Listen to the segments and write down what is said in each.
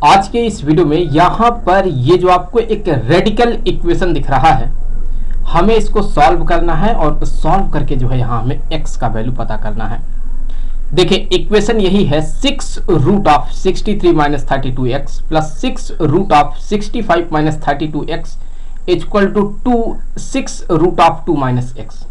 आज के इस वीडियो में यहाँ पर ये जो आपको एक रेडिकल इक्वेशन दिख रहा है, हमें इसको सॉल्व करना है और सॉल्व करके जो है यहाँ हमें x का वैल्यू पता करना है। देखिए इक्वेशन यही है 6 root of 63 minus 32x plus 6 root of 65 minus 32x equal to 6 root of 2 minus x.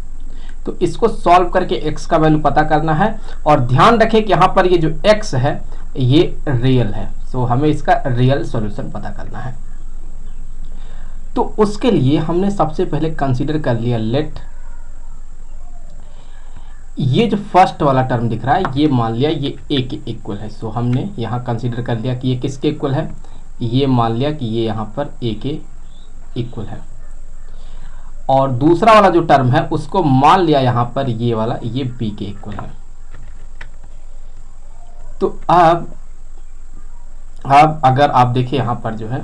तो इसको सॉल्व करके x का वैल्यू पता करना है और ध्यान रखें कि यहाँ पर ये जो x है ये रियल है, तो हमें इसका रियल सॉल्यूशन पता करना है। तो उसके लिए हमने सबसे पहले कंसीडर कर लिया लेट ये जो फर्स्ट वाला टर्म दिख रहा है ये मान लिया ये a के इक्वल है। सो हमने यहाँ कंसीडर कर लिया कि ये किसके इक्वल है, ये मान लिया कि ये यहाँ पर a के इक्वल है। और दूसरा वाला जो टर्म है उसको मान लिया यहाँ पर ये वाला ये b के इक्वल है। तो अब अगर आप देखिए यहाँ पर जो है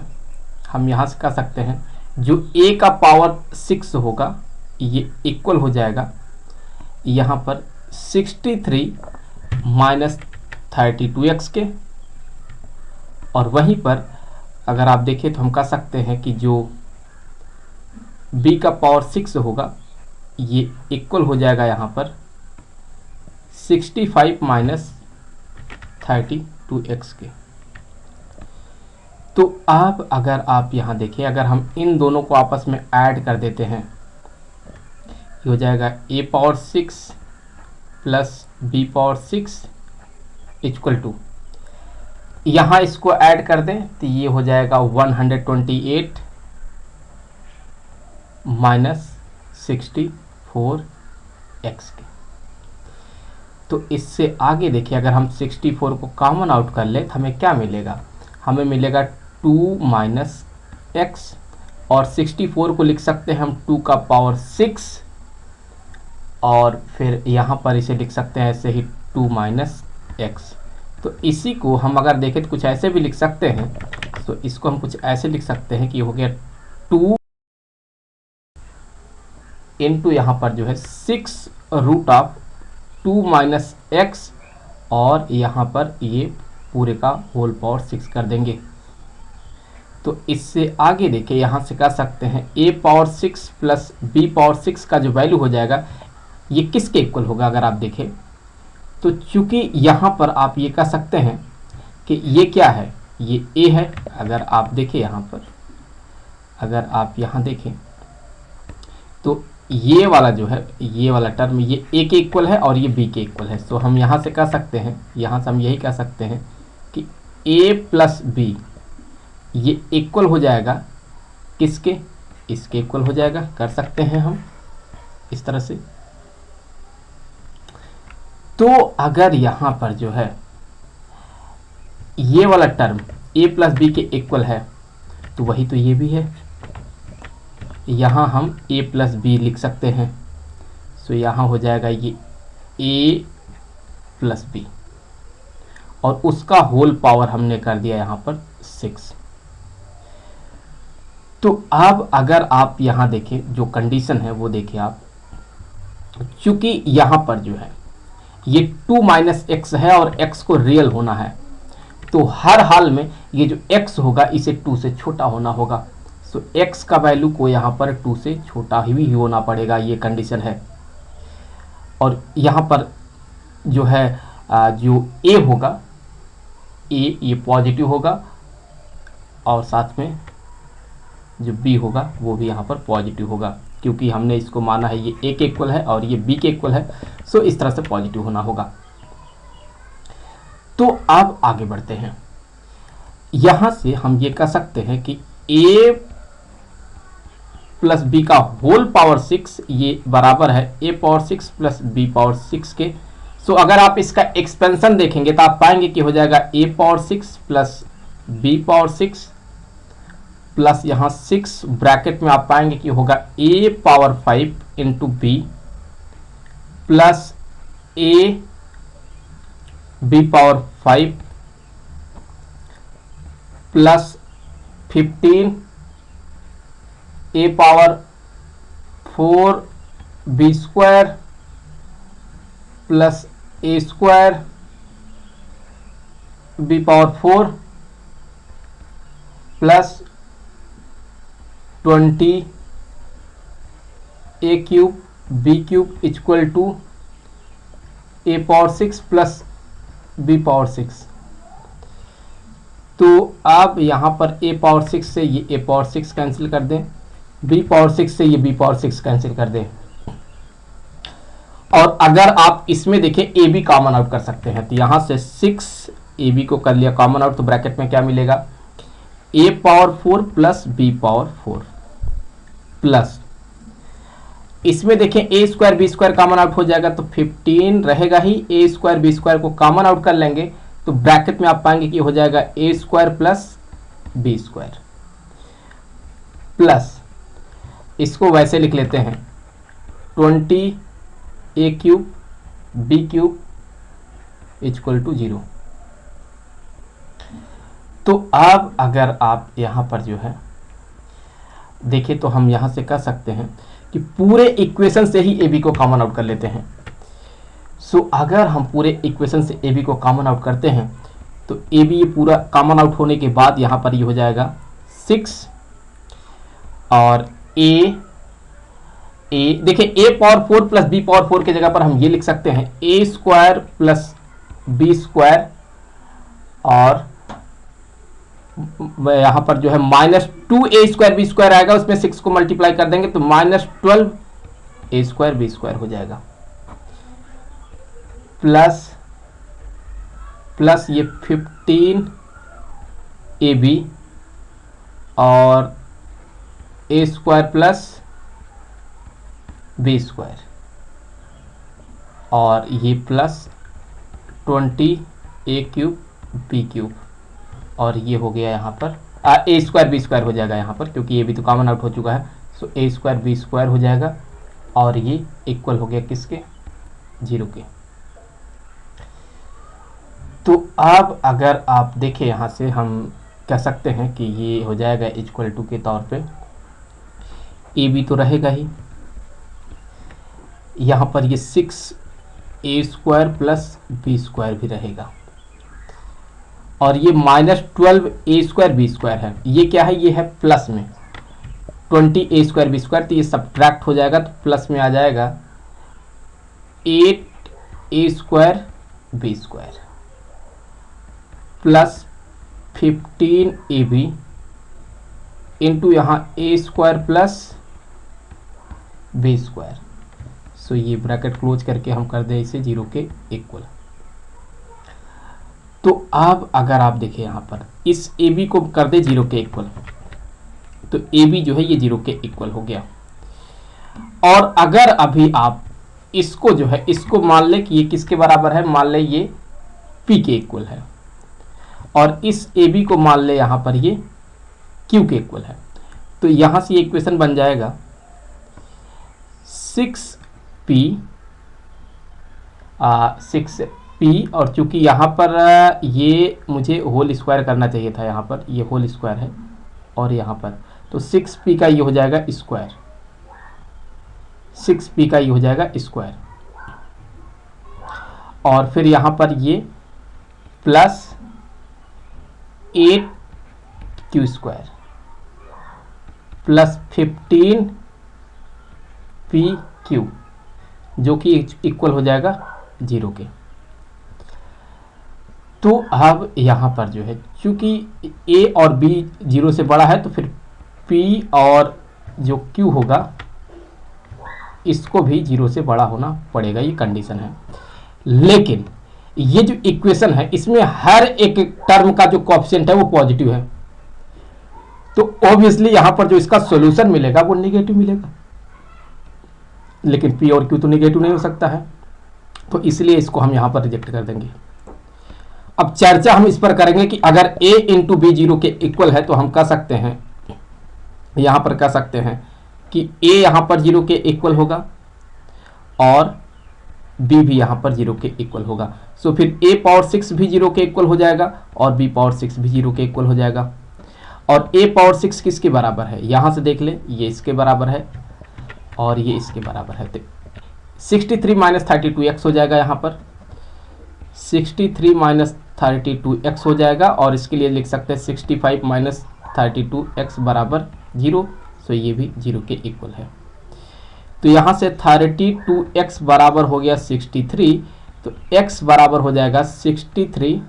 हम यहाँ से कह सकते हैं जो a का पावर 6 होगा ये इक्वल हो जाएगा यहाँ पर 63 माइनस 32x के। और वहीं पर अगर आप देखें तो हम कह सकते हैं कि जो b का पावर 6 होगा ये इक्वल हो जाएगा यहाँ पर 65 माइनस 32x के। तो अब अगर आप यहाँ देखें, अगर हम इन दोनों को आपस में ऐड कर देते हैं ये हो जाएगा a power 6 plus b power 6 equal to, यहाँ इसको ऐड कर दें तो ये हो जाएगा 128 माइनस 64x के। तो इससे आगे देखिए अगर हम 64 को कॉमन आउट कर ले तो हमें क्या मिलेगा, हमें मिलेगा 2 माइनस एक्स और 64 को लिख सकते हैं हम 2 का पावर 6 और फिर यहाँ पर इसे लिख सकते हैं ऐसे ही 2 माइनस एक्स। तो इसी को हम अगर देखें तो कुछ ऐसे भी लिख सकते हैं। तो इसको हम कुछ ऐसे लिख सकते हैं कि हो गया 2 इंटू यहाँ पर जो है 6 रूट ऑफ 2 माइनस एक्स और यहाँ पर ये पूरे का होल पावर 6 कर देंगे। तो इससे आगे देखिए यहाँ से कह सकते हैं a power 6 plus b power 6 का जो वैल्यू हो जाएगा ये किसके इक्वल होगा। अगर आप देखें तो चूंकि यहाँ पर आप ये कह सकते हैं कि ये क्या है, ये a है। अगर आप देखें यहाँ पर अगर आप यहाँ देखें तो ये वाला जो है ये वाला टर्म ये a के इक्वल है और ये b के इक्वल है। तो हम यहाँ से कह सकते हैं, यहाँ से हम यही कह सकते हैं कि a प्लस b ये इक्वल हो जाएगा किसके, इसके इक्वल हो जाएगा, कर सकते हैं हम इस तरह से। तो अगर यहाँ पर जो है ये वाला टर्म a प्लस बी के इक्वल है तो वही तो ये भी है, यहाँ हम a प्लस बी लिख सकते हैं। सो यहाँ हो जाएगा ये a प्लस बी और उसका होल पावर हमने कर दिया यहाँ पर 6। तो अब अगर आप यहाँ देखें जो कंडीशन है वो देखिए आप, चूंकि यहाँ पर जो है ये 2 माइनस एक्स है और x को रियल होना है तो हर हाल में ये जो x होगा इसे 2 से छोटा होना होगा। सो x का वैल्यू को यहाँ पर 2 से छोटा ही होना पड़ेगा, ये कंडीशन है। और यहाँ पर जो है जो a होगा a ये पॉजिटिव होगा और साथ में जो b होगा वो भी यहाँ पर पॉजिटिव होगा, क्योंकि हमने इसको माना है ये a के इक्वल है और ये b के इक्वल है। सो इस तरह से पॉजिटिव होना होगा। तो अब आगे बढ़ते हैं, यहाँ से हम ये कह सकते हैं कि a प्लस बी का होल पावर 6 ये बराबर है a power 6 plus b power 6 के। सो अगर आप इसका एक्सपेंशन देखेंगे तो आप पाएंगे कि हो जाएगा a power 6 plus b power 6 plus यहाँ 6 ब्रैकेट में आप पाएंगे कि होगा a power 5 into b plus a b power 5 plus 15 a power 4 b square plus a square b power 4 plus 20 a cube b cube equal to a power 6 plus b power 6। तो अब यहाँ पर a power 6 से ये a power 6 cancel कर दें, b power 6 से ये b पावर 6 कैंसिल कर दें। और अगर आप इसमें देखें ए बी कॉमन आउट कर सकते हैं, तो यहाँ से 6 ए बी को कर लिया कॉमन आउट, तो ब्रैकेट में क्या मिलेगा, a power 4 plus b power 4 plus इसमें देखें a square B square common out हो जाएगा, तो 15 रहेगा ही, a स्क्वायर बी स्क्वायर को कॉमन आउट कर लेंगे तो ब्रैकेट में आप पाएंगे कि हो जाएगा a square plus B square plus इसको वैसे लिख लेते हैं 20 a cube b cube equal to 0। तो अब अगर आप यहाँ पर जो है देखें तो हम यहाँ से कह सकते हैं कि पूरे इक्वेशन से ही ए बी को कॉमन आउट कर लेते हैं। सो अगर हम पूरे इक्वेशन से ए बी को कॉमन आउट करते हैं तो ए बी ये पूरा कॉमन आउट होने के बाद यहाँ पर ये हो जाएगा 6 और ए देखिए a power 4 plus b power 4 की जगह पर हम ये लिख सकते हैं a square plus b square, और यहाँ पर जो है -2a स्क्वायर बी स्क्वायर आएगा, उसमें 6 को मल्टीप्लाई कर देंगे तो -12 a स्क्वायर बी स्क्वायर हो जाएगा, प्लस ये 15 ए बी और a square plus B square, और ये plus 20 a cube b cube, और ये हो गया यहाँ पर a स्क्वायर बी स्क्वायर हो जाएगा यहाँ पर, क्योंकि ये भी तो कॉमन आउट हो चुका है। सो a स्क्वायर बी स्क्वायर हो जाएगा और ये इक्वल हो गया किसके, 0 के। तो अब अगर आप देखें यहाँ से हम कह सकते हैं कि ये हो जाएगा इक्वल टू के तौर पे ए बी तो रहेगा ही, यहाँ पर ये 6a square plus B square भी रहेगा, और ये -12a स्क्वायर बी स्क्वायर है, ये क्या है, ये है प्लस में 20a स्क्वायर बी स्क्वायर, तो ये सब्ट्रैक्ट हो जाएगा तो प्लस में आ जाएगा 8a square B square plus 15ab into यहाँ a square plus B square. So ये ब्रैकेट क्लोज करके हम कर दें इसे 0 के इक्वल। तो अब अगर आप देखें यहाँ पर इस ए बी को कर दे 0 के इक्वल, तो ए बी जो है ये 0 के इक्वल हो गया। और अगर अभी आप इसको जो है इसको मान ले कि ये किसके बराबर है, मान ले ये पी के इक्वल है, और इस ए बी को मान ले यहाँ पर ये क्यू के इक्वल है, तो यहाँ से ये इक्वेशन बन जाएगा 6p, और चूंकि यहाँ पर ये मुझे होल स्क्वायर करना चाहिए था, यहाँ पर ये होल स्क्वायर है और यहाँ पर, तो 6p का ये हो जाएगा स्क्वायर, 6p का ये हो जाएगा स्क्वायर, और फिर यहाँ पर ये plus 8q square plus 15pq जो कि इक्वल हो जाएगा 0 के। तो अब यहाँ पर जो है चूंकि a और b 0 से बड़ा है, तो फिर p और जो q होगा इसको भी 0 से बड़ा होना पड़ेगा, ये कंडीशन है। लेकिन ये जो इक्वेशन है इसमें हर एक टर्म का जो कोएफिशिएंट है वो पॉजिटिव है, तो ऑब्वियसली यहाँ पर जो इसका सॉल्यूशन मिलेगा वो नेगेटिव मिलेगा, लेकिन p और q तो नेगेटिव नहीं हो सकता है, तो इसलिए इसको हम यहाँ पर रिजेक्ट कर देंगे। अब चर्चा हम इस पर करेंगे कि अगर a इंटू बी 0 के इक्वल है तो हम कह सकते हैं, यहाँ पर कह सकते हैं कि a यहाँ पर 0 के इक्वल होगा और b भी यहाँ पर 0 के इक्वल होगा। सो फिर a पावर 6 भी 0 के इक्वल हो जाएगा और b पावर 6 भी 0 के इक्वल हो जाएगा। और a पावर 6 किसके बराबर है, यहाँ से देख ले, ये इसके बराबर है और ये इसके बराबर है, तो 63 माइनस 32x हो जाएगा, यहाँ पर 63 माइनस 32x हो जाएगा, और इसके लिए लिख सकते हैं 65 माइनस 32x बराबर 0, सो ये भी 0 के इक्वल है। तो यहाँ से 32x बराबर हो गया 63, तो x बराबर हो जाएगा 63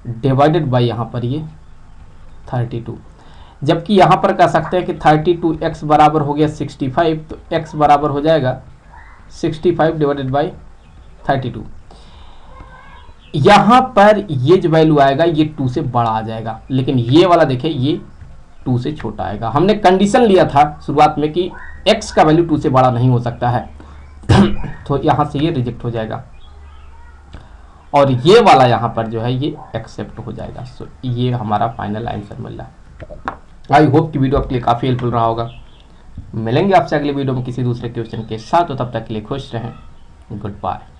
डिवाइडेड बाई यहाँ पर ये 32। जबकि यहाँ पर कह सकते हैं कि 32x बराबर हो गया 65, तो x बराबर हो जाएगा 65 डिवाइडेड बाई 32। यहाँ पर ये जो वैल्यू आएगा ये 2 से बड़ा आ जाएगा, लेकिन ये वाला देखिए ये 2 से छोटा आएगा। हमने कंडीशन लिया था शुरुआत में कि x का वैल्यू 2 से बड़ा नहीं हो सकता है तो यहाँ से ये रिजेक्ट हो जाएगा और ये वाला यहाँ पर जो है ये एक्सेप्ट हो जाएगा। सो ये हमारा फाइनल आंसर मिल रहा है। आई होप कि वीडियो आपके लिए काफ़ी हेल्पफुल रहा होगा। मिलेंगे आपसे अगले वीडियो में किसी दूसरे क्वेश्चन के साथ, तो तब तक के लिए खुश रहें। Good bye.